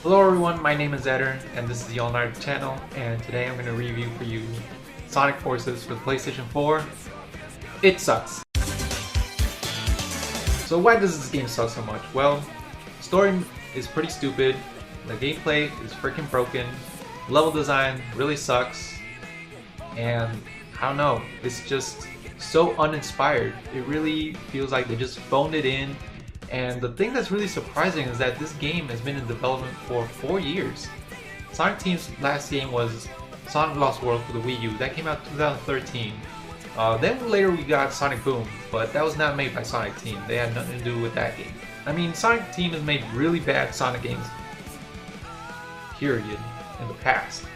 Hello everyone, my name is Eder, and this is the All Night channel, and today I'm going to review for you Sonic Forces for the PlayStation 4. It sucks. So why does this game suck so much? Well, the story is pretty stupid, the gameplay is freaking broken, level design really sucks, and I don't know, it's just so uninspired. It really feels like they just phoned it in. And the thing that's really surprising is that this game has been in development for 4 years. Sonic Team's last game was Sonic Lost World for the Wii U. That came out in 2013. Then later we got Sonic Boom, but that was not made by Sonic Team. They had nothing to do with that game. I mean, Sonic Team has made really bad Sonic games, period, in the past.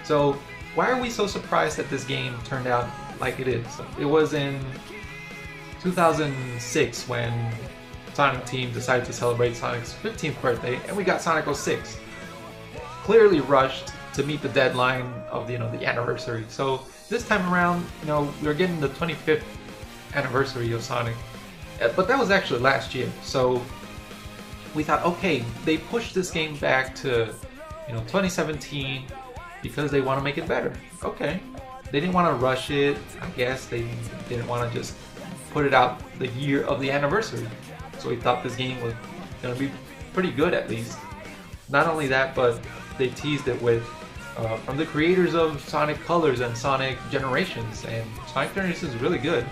So why are we so surprised that this game turned out like it is? It was in 2006 when Sonic Team decided to celebrate Sonic's 15th birthday, and we got Sonic 06. Clearly rushed to meet the deadline of the anniversary. So this time around, we're getting the 25th anniversary of Sonic, but that was actually last year. So we thought, okay, they pushed this game back to 2017 because they want to make it better. Okay, they didn't want to rush it. I guess they didn't want to just put it out the year of the anniversary. So we thought this game was going to be pretty good at least. Not only that, but they teased it with from the creators of Sonic Colors and Sonic Generations, and Sonic Generations is really good.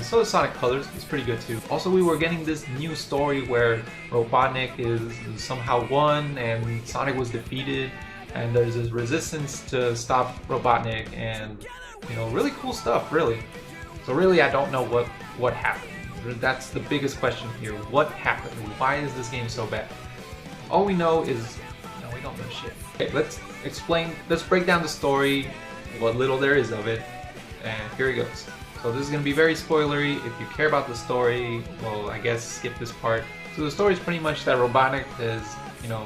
So is Sonic Colors, it's pretty good too. Also, we were getting this new story where Robotnik is somehow won and Sonic was defeated, and there's this resistance to stop Robotnik, and really cool stuff, really. So really, I don't know what happened. That's the biggest question here. What happened? Why is this game so bad? All we know is, we don't know shit. Okay, let's break down the story, what little there is of it, and here it goes. So this is going to be very spoilery. If you care about the story, well, I guess skip this part. So the story is pretty much that Robotnik is,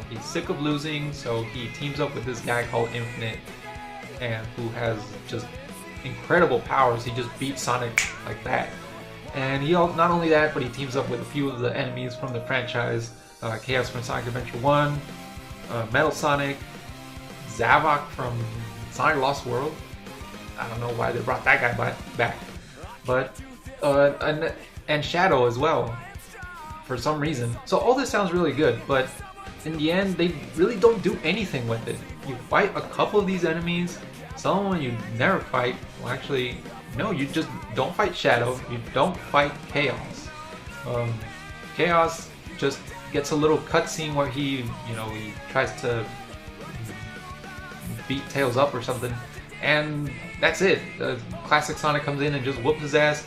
he's sick of losing, so he teams up with this guy called Infinite, and who has just incredible powers. He just beats Sonic like that. And he not only that, but he teams up with a few of the enemies from the franchise. Chaos from Sonic Adventure 1, Metal Sonic, Zavok from Sonic Lost World. I don't know why they brought that guy back. But, and Shadow as well, for some reason. So all this sounds really good, but in the end, they really don't do anything with it. You fight a couple of these enemies, some of them you never fight. Well, actually, no, you just don't fight Shadow, you don't fight Chaos. Chaos just gets a little cutscene where he tries to beat Tails up or something, and that's it. Classic Sonic comes in and just whoops his ass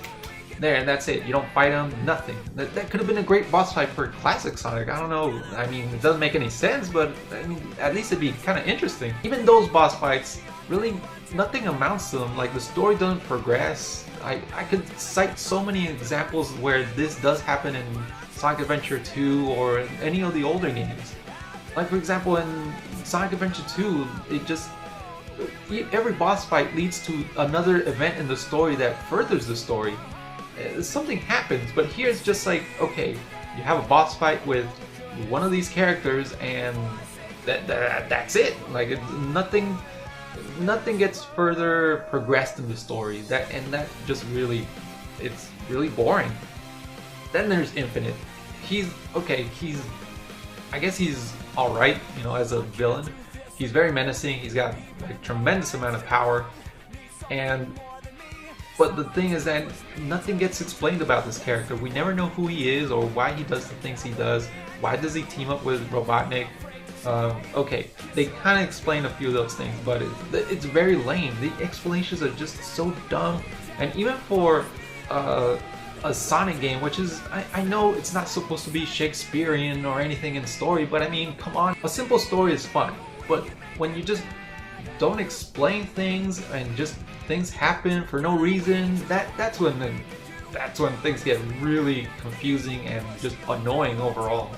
there, and that's it. You don't fight him, nothing. That could have been a great boss fight for Classic Sonic. I don't know, I mean, it doesn't make any sense, but I mean, at least it'd be kind of interesting. Even those boss fights, really nothing amounts to them. Like, the story doesn't progress. I could cite so many examples where this does happen in Sonic Adventure 2 or any of the older games. Like, for example, in Sonic Adventure 2, every boss fight leads to another event in the story that furthers the story. Something happens, but here it's just like, okay, you have a boss fight with one of these characters, and that's it. Like, nothing gets further progressed in the story. That just really, it's really boring. Then there's Infinite. I guess he's alright, as a villain. He's very menacing, he's got a tremendous amount of power, but the thing is that nothing gets explained about this character. We never know who he is or why he does the things he does. Why does he team up with Robotnik? Okay, they kind of explain a few of those things, but it's very lame. The explanations are just so dumb, and even for a Sonic game, which is, I know it's not supposed to be Shakespearean or anything in story, but I mean, come on, a simple story is fun, but when you just don't explain things and just things happen for no reason, that's when things get really confusing and just annoying overall.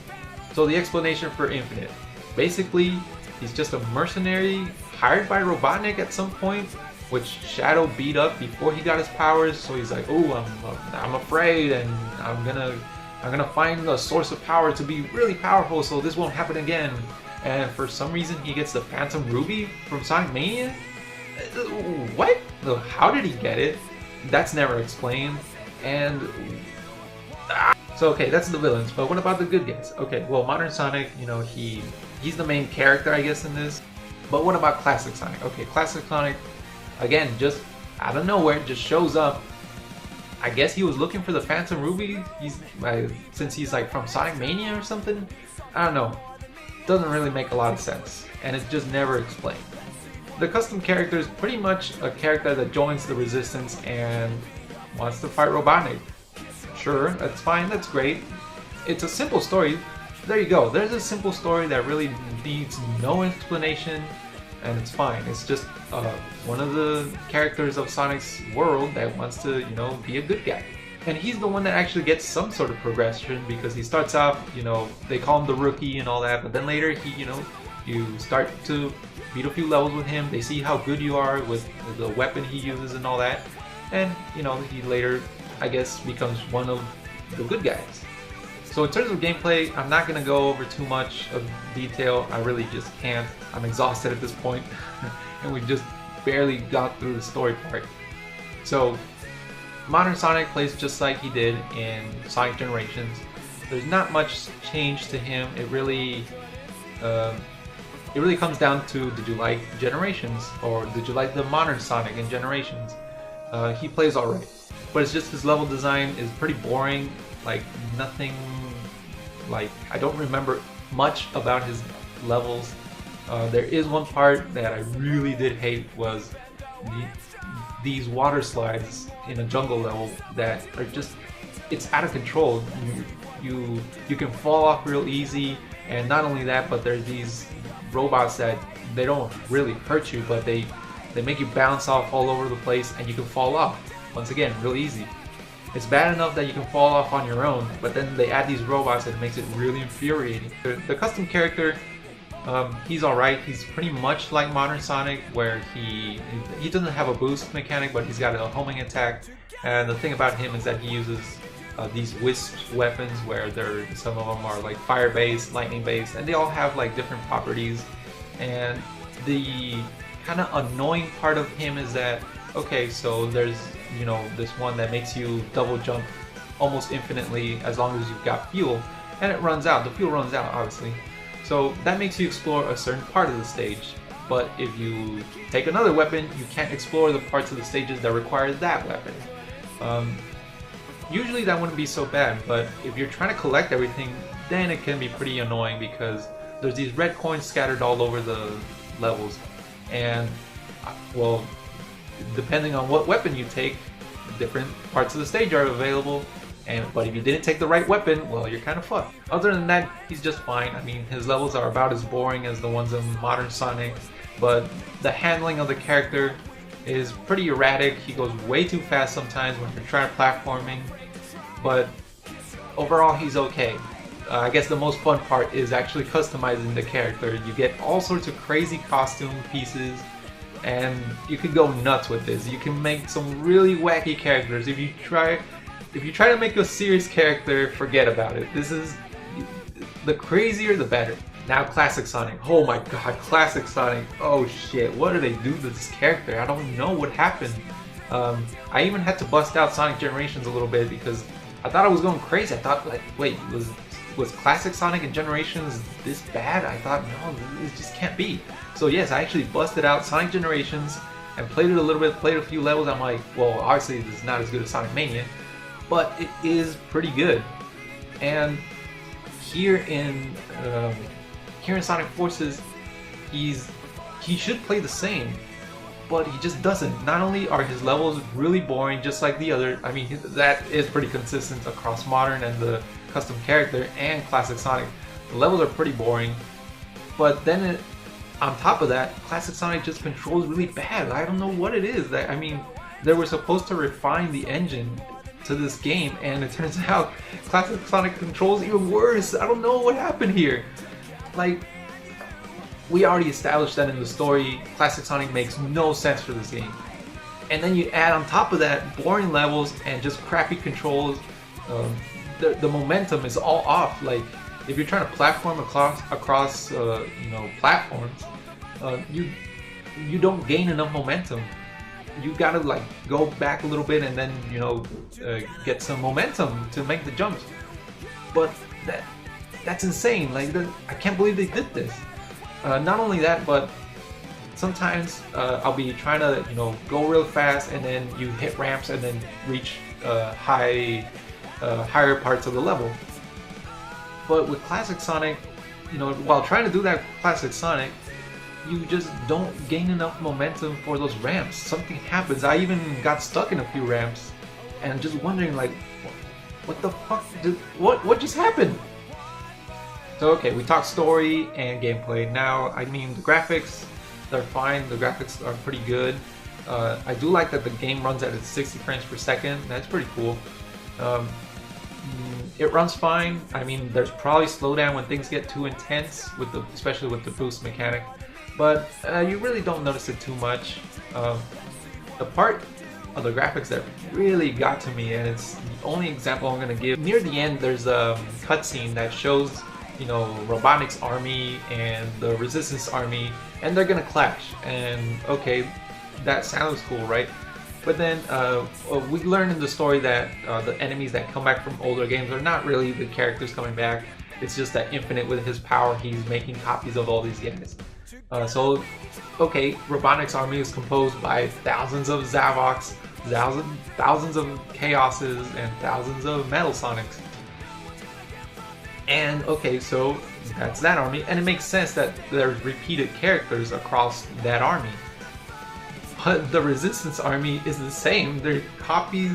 So the explanation for Infinite. Basically, he's just a mercenary hired by Robotnik at some point, which Shadow beat up before he got his powers. So he's like, oh, I'm afraid, and I'm gonna find a source of power to be really powerful, so this won't happen again. and for some reason he gets the Phantom Ruby from Sonic Mania? What? How did he get it? That's never explained. And so okay, that's the villains, but what about the good guys? Okay, well, Modern Sonic, you know, he's the main character, I guess, in this. But what about Classic Sonic? Okay, Classic Sonic, again, just out of nowhere, just shows up. I guess he was looking for the Phantom Ruby. Since he's like from Sonic Mania or something. I don't know. Doesn't really make a lot of sense, and it's just never explained. The custom character is pretty much a character that joins the Resistance and wants to fight Robotnik. Sure, that's fine, that's great. It's a simple story. There you go. There's a simple story that really needs no explanation, and it's fine. It's just one of the characters of Sonic's world that wants to, you know, be a good guy. And he's the one that actually gets some sort of progression, because he starts off, you know, they call him the rookie and all that, but then later he, you know, you start to beat a few levels with him. They see how good you are with the weapon he uses and all that, and you know, he later, I guess, becomes one of the good guys. So in terms of gameplay, I'm not gonna go over too much of detail. I really just can't. I'm exhausted at this point, and we just barely got through the story part. So Modern Sonic plays just like he did in Sonic Generations. There's not much change to him. It really comes down to, did you like Generations, or did you like the Modern Sonic in Generations? He plays alright, but it's just his level design is pretty boring. Like nothing, like I don't remember much about his levels. There is one part that I really did hate, was these water slides in a jungle level that are just, it's out of control. You can fall off real easy, and not only that, but there's these robots that they don't really hurt you, but they make you bounce off all over the place, and you can fall off once again real easy. It's bad enough that you can fall off on your own, but then they add these robots and it makes it really infuriating. The custom character, he's alright. He's pretty much like Modern Sonic, where he doesn't have a boost mechanic, but he's got a homing attack. And the thing about him is that he uses these wisp weapons, where some of them are like fire based, lightning based, and they all have like different properties. And the kind of annoying part of him is that, okay, so there's, you know, this one that makes you double jump almost infinitely as long as you've got fuel, and it runs out. The fuel runs out, obviously. So that makes you explore a certain part of the stage. But if you take another weapon, you can't explore the parts of the stages that require that weapon. Usually that wouldn't be so bad, but if you're trying to collect everything, then it can be pretty annoying, because there's these red coins scattered all over the levels, and well, depending on what weapon you take, different parts of the stage are available. But if you didn't take the right weapon, well, you're kind of fucked. Other than that, he's just fine. I mean, his levels are about as boring as the ones in Modern Sonic, but the handling of the character is pretty erratic. He goes way too fast sometimes when you're trying platforming, but overall he's okay. I guess the most fun part is actually customizing the character. You get all sorts of crazy costume pieces, and you can go nuts with this. You can make some really wacky characters. If you try to make a serious character, forget about it. This is, the crazier the better. Now Classic Sonic. Oh my god, Classic Sonic. Oh shit, what did they do to this character? I don't know what happened. I even had to bust out Sonic Generations a little bit, because I thought I was going crazy. I thought, like, wait, was Classic Sonic and Generations this bad? I thought, no, this just can't be. So yes, I actually busted out Sonic Generations and played it a little bit, played a few levels. I'm like, well, obviously this is not as good as Sonic Mania, but it is pretty good. And here in Sonic Forces, he should play the same, but he just doesn't. Not only are his levels really boring, just like the other, I mean, that is pretty consistent across Modern and the custom character and Classic Sonic. The levels are pretty boring, but then on top of that, Classic Sonic just controls really bad. I don't know what it is. I mean, they were supposed to refine the engine to this game, and it turns out Classic Sonic controls even worse. I don't know what happened here. Like, we already established that in the story, Classic Sonic makes no sense for this game. And then you add on top of that boring levels and just crappy controls. The momentum is all off. Like, if you're trying to platform across platforms, you don't gain enough momentum. You gotta like go back a little bit and then get some momentum to make the jumps. But that's insane. Like I can't believe they did this. Not only that, but sometimes I'll be trying to go real fast and then you hit ramps and then reach higher parts of the level. But with Classic Sonic, while trying to do that Classic Sonic, you just don't gain enough momentum for those ramps. Something happens. I even got stuck in a few ramps and just wondering like, what the fuck what just happened? So okay, we talked story and gameplay. Now, I mean, the graphics, they're fine. The graphics are pretty good. I do like that the game runs at 60 frames per second. That's pretty cool. It runs fine. I mean, there's probably slowdown when things get too intense, especially with the boost mechanic. But you really don't notice it too much. The part of the graphics that really got to me, and it's the only example I'm going to give, near the end there's a cutscene that shows Robotnik's army and the Resistance army, and they're gonna clash. And okay, that sounds cool, right? But then we learn in the story that the enemies that come back from older games are not really the characters coming back. It's just that Infinite, with his power, he's making copies of all these guys. So okay, Robotnik's army is composed by thousands of Zavoks, thousands of Chaoses, and thousands of Metal Sonics. And okay, so that's that army, and it makes sense that there's repeated characters across that army. But the Resistance army is the same. They're copies.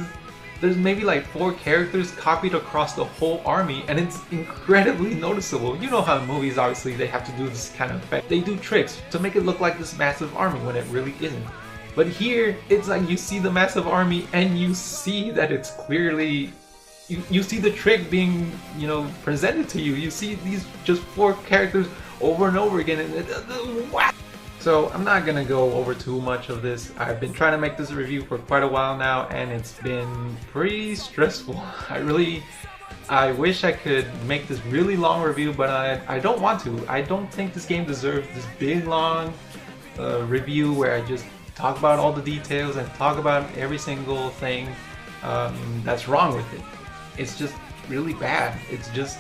There's maybe like 4 characters copied across the whole army, and it's incredibly noticeable. You know how in movies, obviously, they have to do this kind of effect. They do tricks to make it look like this massive army when it really isn't. But here, it's like you see the massive army, and you see that it's clearly... You see the trick being, presented to you. You see these just 4 characters over and over again, and what? So I'm not gonna go over too much of this. I've been trying to make this review for quite a while now, and it's been pretty stressful. I wish I could make this really long review, but I don't want to. I don't think this game deserves this big long review where I just talk about all the details and talk about every single thing that's wrong with it. It's just really bad. It's just...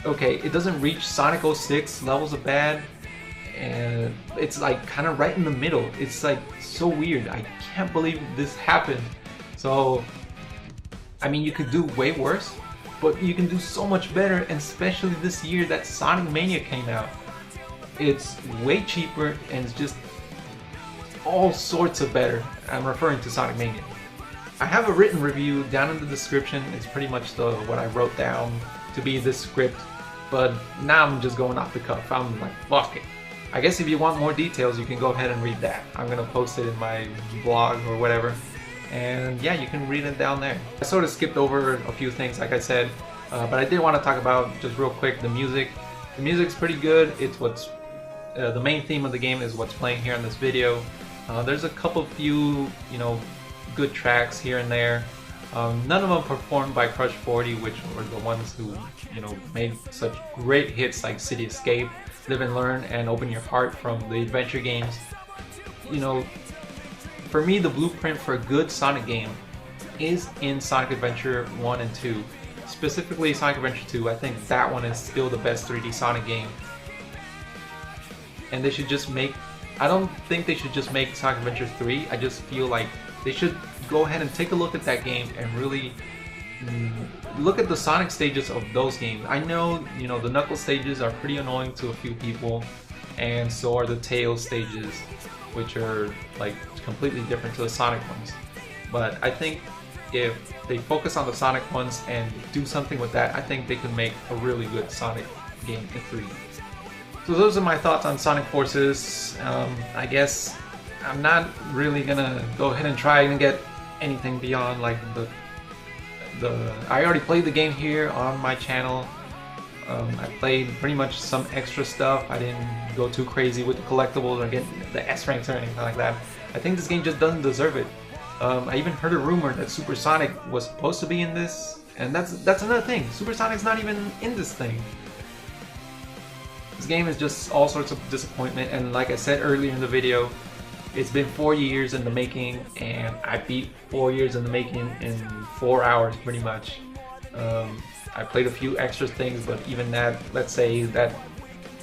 okay, it doesn't reach Sonic 06 levels of bad, and it's like kind of right in the middle. It's like so weird. I can't believe this happened. So, I mean, you could do way worse, but you can do so much better, and especially this year that Sonic Mania came out. It's way cheaper, and it's just all sorts of better. I'm referring to Sonic Mania. I have a written review down in the description. It's pretty much what I wrote down to be this script, but now I'm just going off the cuff. I'm like, fuck it. I guess if you want more details, you can go ahead and read that. I'm gonna post it in my blog or whatever, and yeah, you can read it down there. I sort of skipped over a few things, like I said, but I did want to talk about, just real quick, the music. The music's pretty good. It's what's the main theme of the game is what's playing here in this video. There's a few, good tracks here and there. None of them performed by Crush 40, which were the ones who, made such great hits like City Escape, Live and Learn, and Open Your Heart from the adventure games. For me, the blueprint for a good Sonic game is in Sonic Adventure 1 and 2. Specifically Sonic Adventure 2, I think that one is still the best 3D Sonic game. And they should just make... I don't think they should just make Sonic Adventure 3, I just feel like they should go ahead and take a look at that game and really look at the Sonic stages of those games. I know, the Knuckles stages are pretty annoying to a few people, and so are the Tails stages, which are like completely different to the Sonic ones. But I think if they focus on the Sonic ones and do something with that, I think they can make a really good Sonic game in 3D. So those are my thoughts on Sonic Forces. I guess I'm not really gonna go ahead and try and get anything beyond like I already played the game here on my channel. I played pretty much some extra stuff. I didn't go too crazy with the collectibles or get the S ranks or anything like that. I think this game just doesn't deserve it. I even heard a rumor that Super Sonic was supposed to be in this, And that's another thing. Supersonic's not even in this thing. This game is just all sorts of disappointment, and like I said earlier in the video, it's been 4 years in the making, and I beat 4 years in the making in 4 hours pretty much. I played a few extra things, but even that, let's say that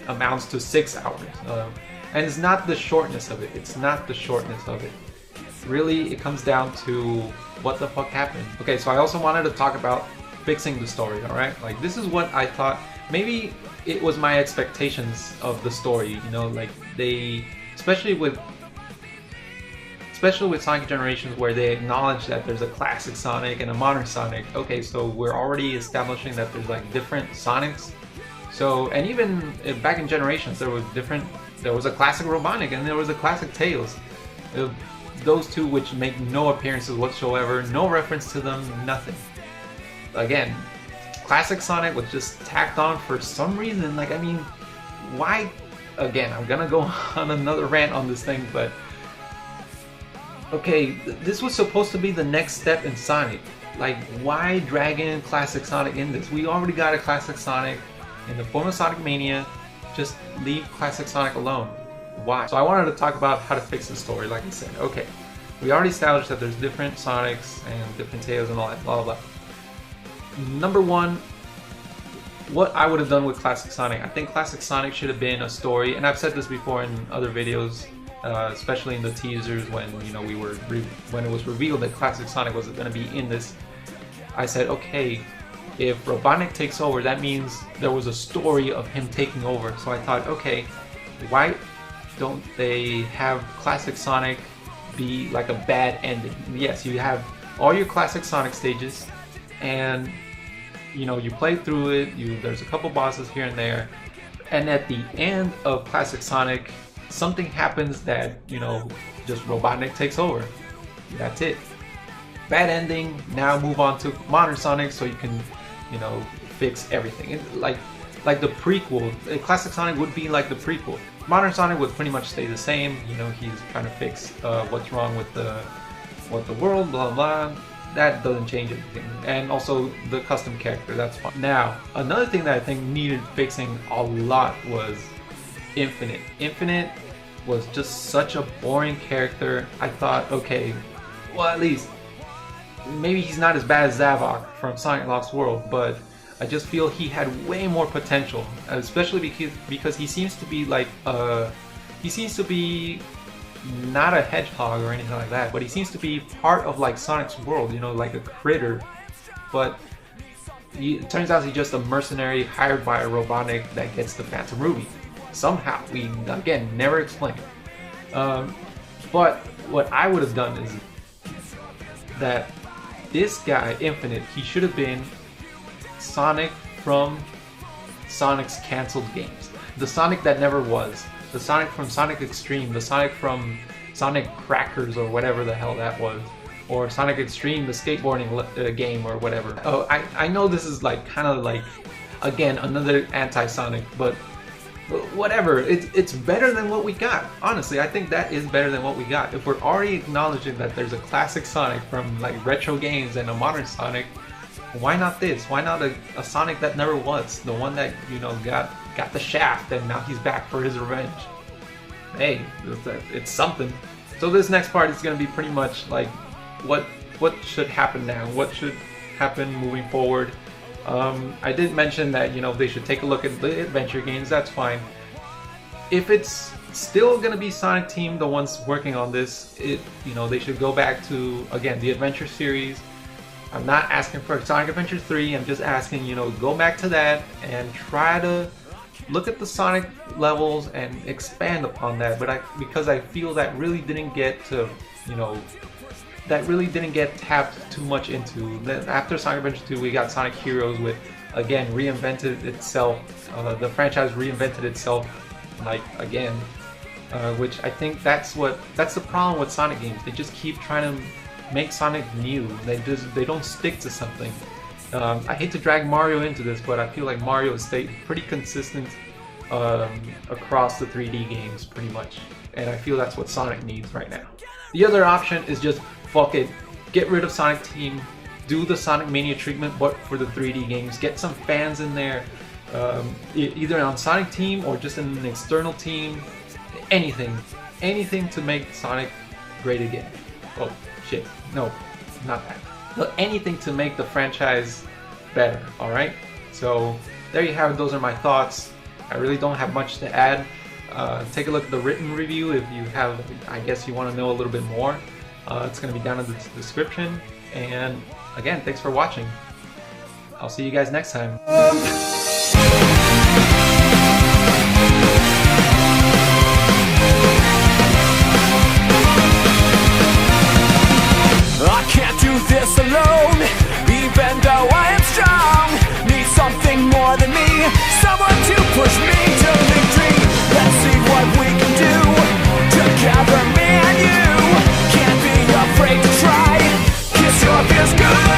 amounts to 6 hours. And it's not the shortness of it. It's not the shortness of it. Really, it comes down to what the fuck happened. Okay, so I also wanted to talk about fixing the story, alright? Like, this is what I thought. Maybe it was my expectations of the story, you know, like they, especially with Sonic Generations, where they acknowledge that there's a classic Sonic and a modern Sonic. Okay, so we're already establishing that there's like different Sonics. So, and even back in Generations, there was a classic Robotnik and there was a classic Tails. Those two which make no appearances whatsoever, no reference to them, nothing. Again, classic Sonic was just tacked on for some reason. Like, I mean, why? Again, I'm gonna go on another rant on this thing, but okay, this was supposed to be the next step in Sonic. Like, why drag in classic Sonic in this? We already got a classic Sonic in the form of Sonic Mania. Just leave classic Sonic alone. Why? So I wanted to talk about how to fix the story, like I said. Okay, we already established that there's different Sonics and different Tails and all that, blah, blah, blah. Number one, what I would have done with classic Sonic. I think classic Sonic should have been a story, and I've said this before in other videos, especially in the teasers when, you know, when it was revealed that classic Sonic was going to be in this. I said, okay, if Robotnik takes over, that means there was a story of him taking over. So I thought, okay, why don't they have classic Sonic be like a bad ending? Yes, you have all your classic Sonic stages, and you know, you play through it, there's a couple bosses here and there, and at the end of classic Sonic, something happens that, you know, just Robotnik takes over. That's it. Bad ending. Now move on to modern Sonic so you can, you know, fix everything. Like the prequel, classic Sonic would be like the prequel. Modern Sonic would pretty much stay the same. You know, he's trying to fix what's wrong with the world, blah blah. That doesn't change anything. And also the custom character, that's fine. Now, another thing that I think needed fixing a lot was Infinite. Infinite was just such a boring character. I thought, okay, well, at least maybe he's not as bad as Zavok from Sonic Lost World, but I just feel he had way more potential, especially because he seems to be like he seems to be not a hedgehog or anything like that, but he seems to be part of like Sonic's world, you know, like a critter. But it turns out he's just a mercenary hired by a Robotnik that gets the Phantom Ruby. Somehow, we again never explained. But what I would have done is that this guy, Infinite, he should have been Sonic from Sonic's canceled games. The Sonic that never was. The Sonic from Sonic Extreme, the Sonic from Sonic Crackers or whatever the hell that was. Or Sonic Extreme, the skateboarding game or whatever. Oh, I know this is like kind of like, again, another anti-Sonic, but whatever. It's better than what we got. Honestly, I think that is better than what we got. If we're already acknowledging that there's a classic Sonic from like retro games and a modern Sonic, why not this? Why not a Sonic that never was? The one that, you know, got the shaft and now he's back for his revenge. Hey, it's something. So this next part is going to be pretty much like what should happen now, what should happen moving forward. I did mention that, you know, they should take a look at the adventure games. That's fine. If it's still going to be Sonic Team, the ones working on this, you know, they should go back to, again, the adventure series. I'm not asking for Sonic Adventure 3, I'm just asking, you know, go back to that and try to look at the Sonic levels and expand upon that. But because I feel that really didn't get to, you know, that really didn't get tapped too much into. After Sonic Adventure 2, we got Sonic Heroes, with, again, reinvented itself. The franchise reinvented itself, like, again, which I think that's the problem with Sonic games. They just keep trying to make Sonic new. They don't stick to something. I hate to drag Mario into this, but I feel like Mario has stayed pretty consistent across the 3D games, pretty much. And I feel that's what Sonic needs right now. The other option is just, fuck it, get rid of Sonic Team, do the Sonic Mania treatment, but for the 3D games. Get some fans in there, either on Sonic Team or just in an external team. Anything to make Sonic great again. Oh shit, no, not that. But anything to make the franchise better. All right. So there you have it. Those are my thoughts. I really don't have much to add. Take a look at the written review if you have, I guess you want to know a little bit more. It's going to be down in the description. And again, thanks for watching. I'll see you guys next time. I can't do this alone, even though I am strong. Need something more than me, someone to push me to victory. Let's see what we can do together, me and you. Can't be afraid to try. Kiss your fears good.